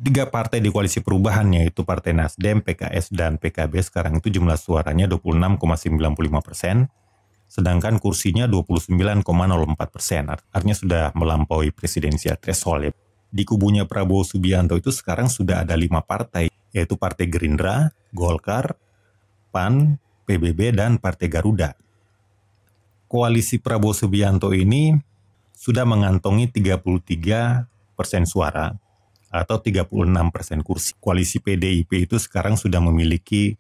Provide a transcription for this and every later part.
Tiga partai di koalisi perubahan yaitu Partai Nasdem, PKS, dan PKB sekarang itu jumlah suaranya 26,95%, sedangkan kursinya 29,04%. Artinya sudah melampaui presidensial threshold ya. Di kubunya Prabowo Subianto itu sekarang sudah ada 5 partai, yaitu Partai Gerindra, Golkar, PAN, PBB, dan Partai Garuda. Koalisi Prabowo Subianto ini sudah mengantongi 33% suara atau 36% kursi. Koalisi PDIP itu sekarang sudah memiliki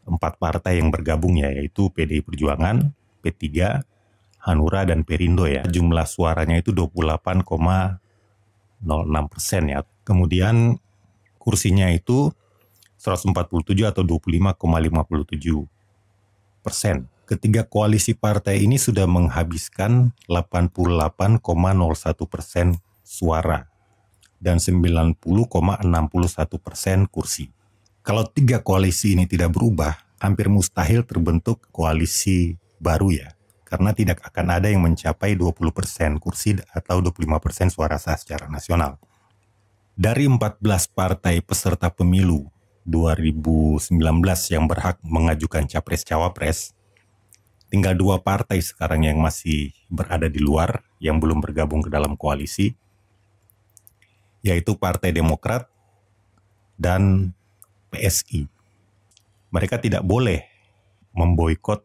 4 partai yang bergabung ya, yaitu PDI Perjuangan, P3, Hanura, dan Perindo ya. Jumlah suaranya itu 28,06% ya. Kemudian kursinya itu 147 atau 25,57%. Ketiga koalisi partai ini sudah menghabiskan 88,01% suara dan 90,61% kursi. Kalau tiga koalisi ini tidak berubah, hampir mustahil terbentuk koalisi baru ya, karena tidak akan ada yang mencapai 20% kursi atau 25% suara sah secara nasional. Dari 14 partai peserta pemilu 2019 yang berhak mengajukan capres-cawapres, tinggal 2 partai sekarang yang masih berada di luar, yang belum bergabung ke dalam koalisi, yaitu Partai Demokrat dan PSI. Mereka tidak boleh memboikot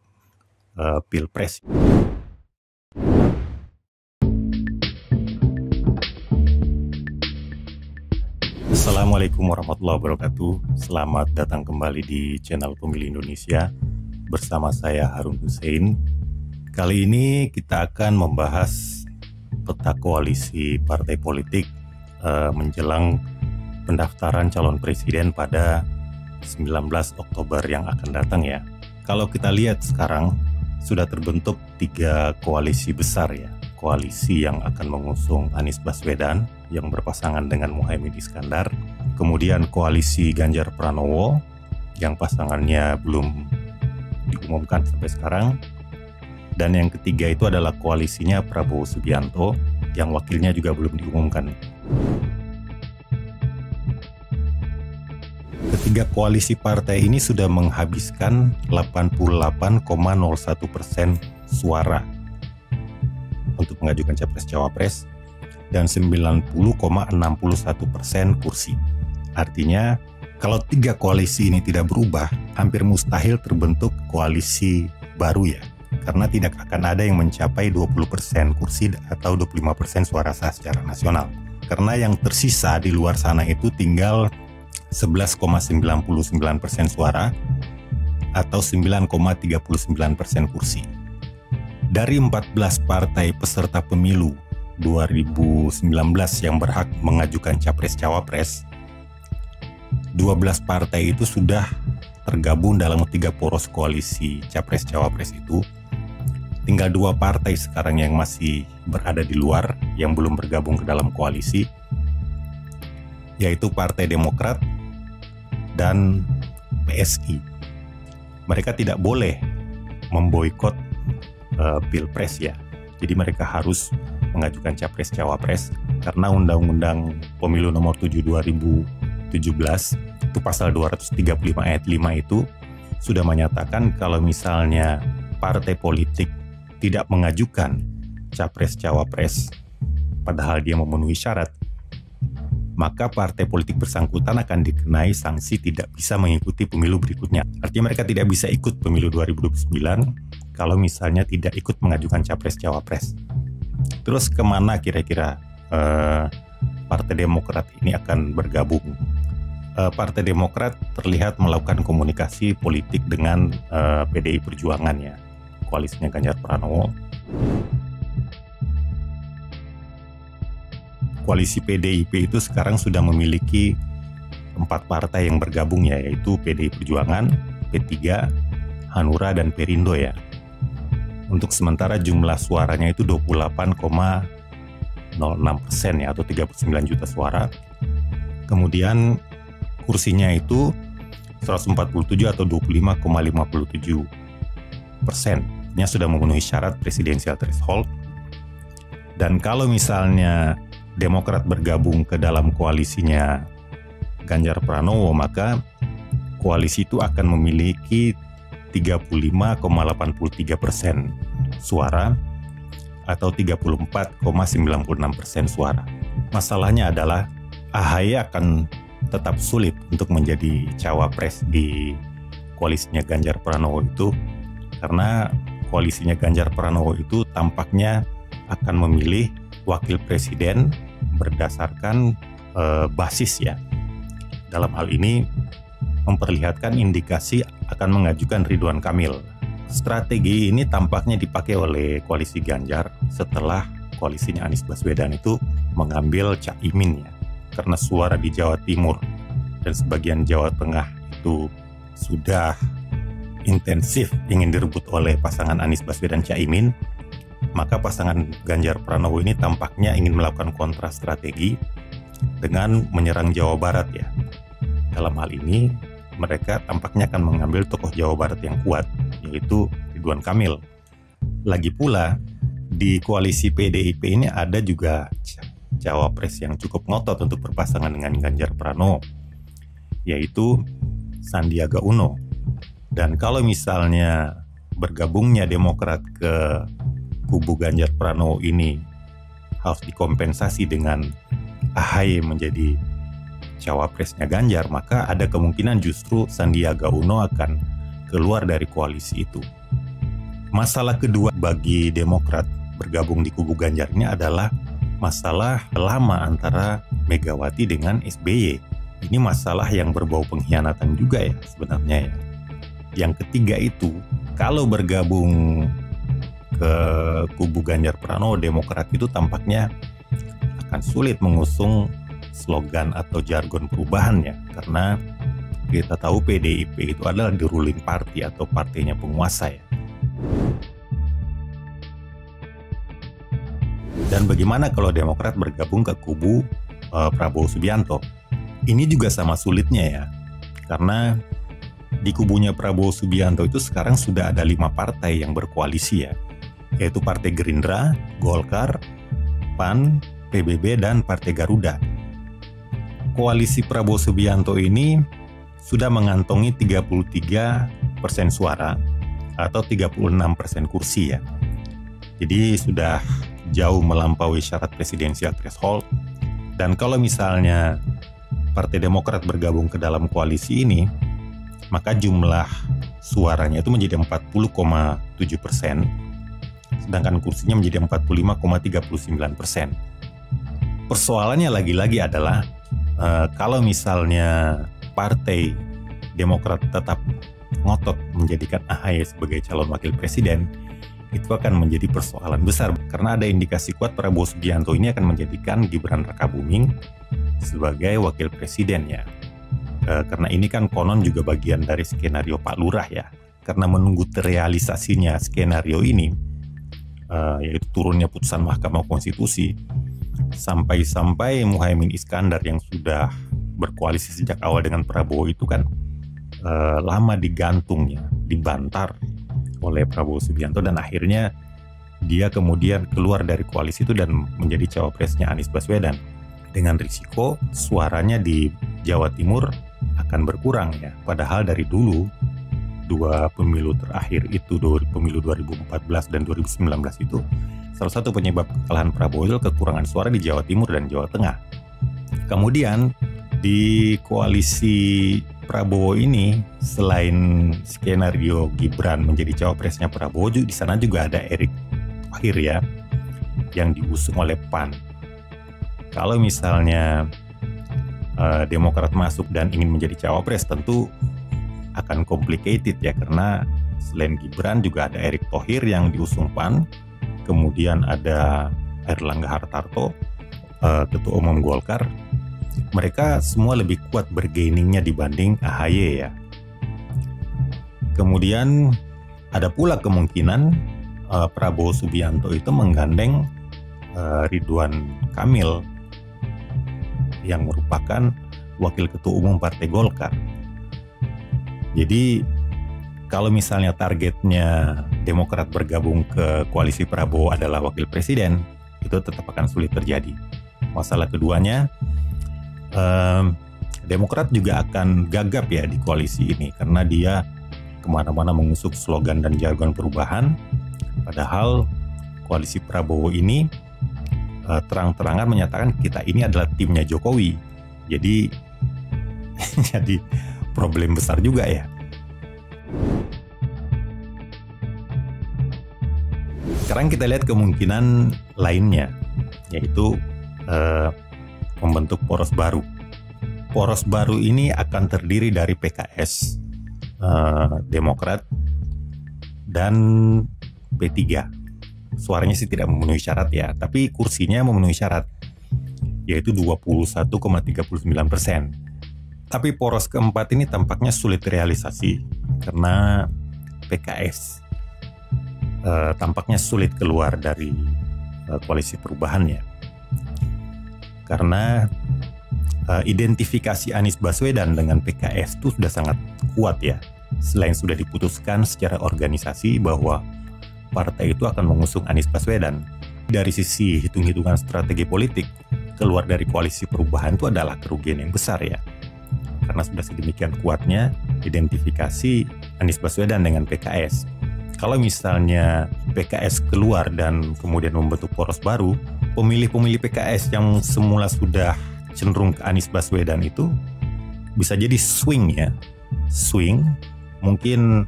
Pilpres. Assalamualaikum warahmatullahi wabarakatuh. Selamat datang kembali di channel Pemilih Indonesia bersama saya Harun Hussein. Kali ini kita akan membahas peta koalisi partai politik menjelang pendaftaran calon presiden pada 19 Oktober yang akan datang ya. Kalau kita lihat sekarang sudah terbentuk 3 koalisi besar ya. Koalisi yang akan mengusung Anies Baswedan yang berpasangan dengan Muhaimin Iskandar. Kemudian koalisi Ganjar Pranowo yang pasangannya belum diumumkan sampai sekarang. Dan yang ketiga itu adalah koalisinya Prabowo Subianto yang wakilnya juga belum diumumkan. Ketiga koalisi partai ini sudah menghabiskan 88,01% suara untuk mengajukan capres-cawapres dan 90,61% kursi. Artinya, kalau 3 koalisi ini tidak berubah, hampir mustahil terbentuk koalisi baru ya. Karena tidak akan ada yang mencapai 20% kursi atau 25% suara sah secara nasional. Karena yang tersisa di luar sana itu tinggal 11,99% suara atau 9,39% kursi. Dari 14 partai peserta pemilu 2019 yang berhak mengajukan capres-cawapres, 12 partai itu sudah tergabung dalam 3 poros koalisi capres-cawapres itu. Tinggal 2 partai sekarang yang masih berada di luar, yang belum bergabung ke dalam koalisi, yaitu Partai Demokrat dan PSI. Mereka tidak boleh memboikot Pilpres ya. Jadi mereka harus mengajukan capres-cawapres karena Undang-Undang Pemilu Nomor 7 2017 itu pasal 235 ayat 5 itu sudah menyatakan kalau misalnya partai politik tidak mengajukan capres-cawapres padahal dia memenuhi syarat, maka partai politik bersangkutan akan dikenai sanksi tidak bisa mengikuti pemilu berikutnya. Artinya mereka tidak bisa ikut pemilu 2029 kalau misalnya tidak ikut mengajukan capres-cawapres. Terus kemana kira-kira Partai Demokrat ini akan bergabung? Partai Demokrat terlihat melakukan komunikasi politik dengan PDI Perjuangan ya, koalisinya Ganjar Pranowo. Koalisi PDIP itu sekarang sudah memiliki 4 partai yang bergabung ya, yaitu PDI Perjuangan, P3, Hanura, dan Perindo ya. Untuk sementara jumlah suaranya itu 28,06% ya, atau 39 juta suara. Kemudian kursinya itu 147 atau 25,57%. Ini sudah memenuhi syarat presidensial threshold. Dan kalau misalnya Demokrat bergabung ke dalam koalisinya Ganjar Pranowo, maka koalisi itu akan memiliki 35,83% suara atau 34,96% suara. Masalahnya adalah AHY akan tetap sulit untuk menjadi cawapres di koalisinya Ganjar Pranowo itu, karena koalisinya Ganjar Pranowo itu tampaknya akan memilih wakil presiden berdasarkan basis ya. Dalam hal ini memperlihatkan indikasi akan mengajukan Ridwan Kamil. Strategi ini tampaknya dipakai oleh koalisi Ganjar setelah koalisinya Anies Baswedan itu mengambil Cak Imin ya. Karena suara di Jawa Timur dan sebagian Jawa Tengah itu sudah intensif ingin direbut oleh pasangan Anies Baswedan Cak Imin, maka pasangan Ganjar Pranowo ini tampaknya ingin melakukan kontra strategi dengan menyerang Jawa Barat ya. Dalam hal ini mereka tampaknya akan mengambil tokoh Jawa Barat yang kuat, yaitu Ridwan Kamil. Lagi pula di koalisi PDIP ini ada juga cawapres yang cukup ngotot untuk berpasangan dengan Ganjar Pranowo, yaitu Sandiaga Uno. Dan kalau misalnya bergabungnya Demokrat ke kubu Ganjar Pranowo ini harus dikompensasi dengan AHY menjadi cawapresnya Ganjar, maka ada kemungkinan justru Sandiaga Uno akan keluar dari koalisi itu. Masalah kedua bagi Demokrat bergabung di kubu Ganjar ini adalah masalah lama antara Megawati dengan SBY. Ini masalah yang berbau pengkhianatan juga ya sebenarnya ya. Yang ketiga itu, kalau bergabung ke kubu Ganjar Pranowo, Demokrat itu tampaknya akan sulit mengusung slogan atau jargon perubahan ya, karena kita tahu PDIP itu adalah the ruling party atau partainya penguasa ya. Dan bagaimana kalau Demokrat bergabung ke kubu Prabowo Subianto? Ini juga sama sulitnya ya, karena di kubunya Prabowo Subianto itu sekarang sudah ada 5 partai yang berkoalisi ya, yaitu Partai Gerindra, Golkar, PAN, PBB, dan Partai Garuda. Koalisi Prabowo Subianto ini sudah mengantongi 33% suara atau 36% kursi ya. Jadi sudah jauh melampaui syarat presidensial threshold. Dan kalau misalnya Partai Demokrat bergabung ke dalam koalisi ini, maka jumlah suaranya itu menjadi 40,7%, sedangkan kursinya menjadi 45,39%. Persoalannya lagi-lagi adalah kalau misalnya Partai Demokrat tetap ngotot menjadikan AHY sebagai calon wakil presiden, itu akan menjadi persoalan besar karena ada indikasi kuat Prabowo Subianto ini akan menjadikan Gibran Rakabuming sebagai wakil presiden ya. Karena ini kan konon juga bagian dari skenario Pak Lurah ya. Karena menunggu terrealisasinya skenario ini, yaitu turunnya putusan Mahkamah Konstitusi, sampai-sampai Muhaimin Iskandar yang sudah berkoalisi sejak awal dengan Prabowo itu kan lama digantungnya, dibantar oleh Prabowo Subianto, dan akhirnya dia kemudian keluar dari koalisi itu dan menjadi cawapresnya Anies Baswedan dengan risiko suaranya di Jawa Timur akan berkurang ya. Padahal dari dulu 2 pemilu terakhir itu, pemilu 2014 dan 2019 itu, salah satu penyebab kekalahan Prabowo itu kekurangan suara di Jawa Timur dan Jawa Tengah. Kemudian di koalisi Prabowo ini, selain skenario Gibran menjadi cawapresnya Prabowo, di sana juga ada Erick Thohir ya, yang diusung oleh PAN. Kalau misalnya Demokrat masuk dan ingin menjadi cawapres, tentu akan complicated ya, karena selain Gibran juga ada Erick Thohir yang diusung PAN, kemudian ada Erlangga Hartarto, Ketua Umum Golkar. Mereka semua lebih kuat bergainingnya dibanding AHY ya. Kemudian ada pula kemungkinan Prabowo Subianto itu menggandeng Ridwan Kamil yang merupakan Wakil Ketua Umum Partai Golkar. Jadi kalau misalnya targetnya Demokrat bergabung ke koalisi Prabowo adalah wakil presiden, itu tetap akan sulit terjadi. Masalah keduanya, Demokrat juga akan gagap ya di koalisi ini karena dia kemana-mana mengusung slogan dan jargon perubahan. Padahal koalisi Prabowo ini terang-terangan menyatakan kita ini adalah timnya Jokowi. Jadi jadi problem besar juga ya. Sekarang kita lihat kemungkinan lainnya, yaitu membentuk poros baru. Poros baru ini akan terdiri dari PKS, Demokrat, dan P3. Suaranya sih tidak memenuhi syarat ya, tapi kursinya memenuhi syarat, yaitu 21,39%. Tapi poros keempat ini tampaknya sulit realisasi karena PKS tampaknya sulit keluar dari koalisi perubahan ya. Karena identifikasi Anies Baswedan dengan PKS itu sudah sangat kuat ya. Selain sudah diputuskan secara organisasi bahwa partai itu akan mengusung Anies Baswedan. Dari sisi hitung-hitungan strategi politik, keluar dari koalisi perubahan itu adalah kerugian yang besar ya. Karena sudah sedemikian kuatnya identifikasi Anies Baswedan dengan PKS. Kalau misalnya PKS keluar dan kemudian membentuk poros baru, pemilih-pemilih PKS yang semula sudah cenderung ke Anies Baswedan itu bisa jadi swing ya. Swing, mungkin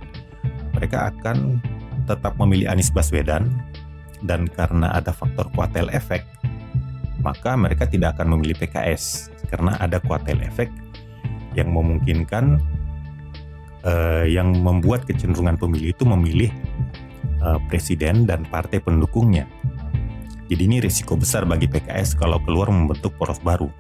mereka akan tetap memilih Anies Baswedan, dan karena ada faktor kuartil efek, maka mereka tidak akan memilih PKS karena ada kuartil efek yang memungkinkan yang membuat kecenderungan pemilih itu memilih presiden dan partai pendukungnya. Jadi ini risiko besar bagi PKS kalau keluar membentuk poros baru.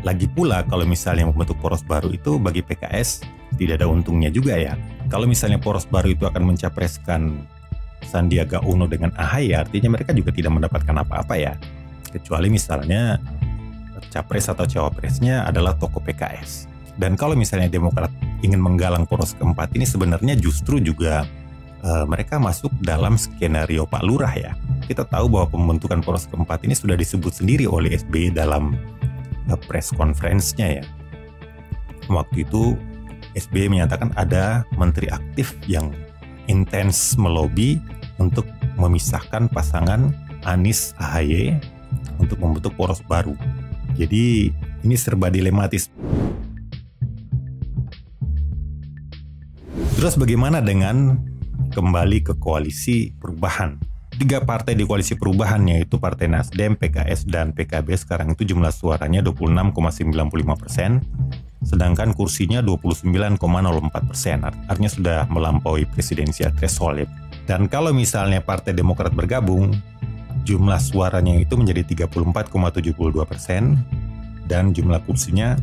Lagi pula kalau misalnya membentuk poros baru itu bagi PKS tidak ada untungnya juga ya. Kalau misalnya poros baru itu akan mencapreskan Sandiaga Uno dengan AHY, artinya mereka juga tidak mendapatkan apa-apa ya. Kecuali misalnya capres atau cawapresnya adalah tokoh PKS. Dan kalau misalnya Demokrat ingin menggalang poros keempat ini, sebenarnya justru juga mereka masuk dalam skenario Pak Lurah ya. Kita tahu bahwa pembentukan poros keempat ini sudah disebut sendiri oleh SBY dalam press conference-nya ya. Waktu itu SBY menyatakan ada menteri aktif yang intens melobi untuk memisahkan pasangan Anies AHY untuk membentuk poros baru. Jadi ini serba dilematis. Terus bagaimana dengan kembali ke koalisi perubahan? 3 partai di koalisi perubahan, yaitu Partai Nasdem, PKS, dan PKB sekarang itu jumlah suaranya 26,95%, sedangkan kursinya 29,04%, artinya sudah melampaui presidensial threshold. Dan kalau misalnya Partai Demokrat bergabung, jumlah suaranya itu menjadi 34,72%, dan jumlah kursinya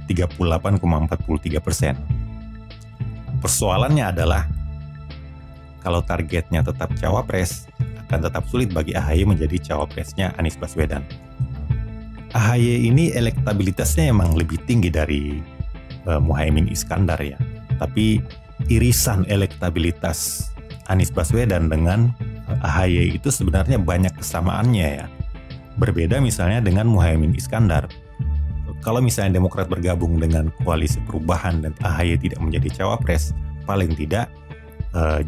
38,43%. Persoalannya adalah kalau targetnya tetap cawapres, akan tetap sulit bagi AHY menjadi cawapresnya Anies Baswedan. AHY ini elektabilitasnya emang lebih tinggi dari Muhaimin Iskandar ya. Tapi irisan elektabilitas Anies Baswedan dengan AHY itu sebenarnya banyak kesamaannya ya. Berbeda misalnya dengan Muhaimin Iskandar. Kalau misalnya Demokrat bergabung dengan koalisi perubahan dan AHY tidak menjadi cawapres, paling tidak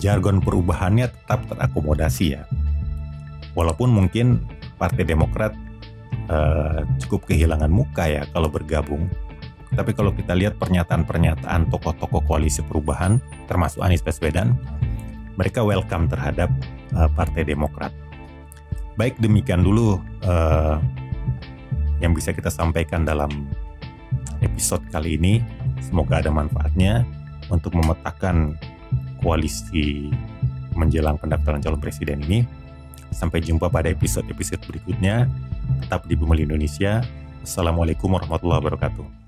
jargon perubahannya tetap terakomodasi ya. Walaupun mungkin Partai Demokrat cukup kehilangan muka ya kalau bergabung. Tapi kalau kita lihat pernyataan-pernyataan tokoh-tokoh koalisi perubahan, termasuk Anies Baswedan, mereka welcome terhadap Partai Demokrat. Baik, demikian dulu yang bisa kita sampaikan dalam episode kali ini. Semoga ada manfaatnya untuk memetakan koalisi menjelang pendaftaran calon presiden ini. Sampai jumpa pada episode-episode berikutnya. Tetap di Bumi Indonesia. Assalamualaikum warahmatullahi wabarakatuh.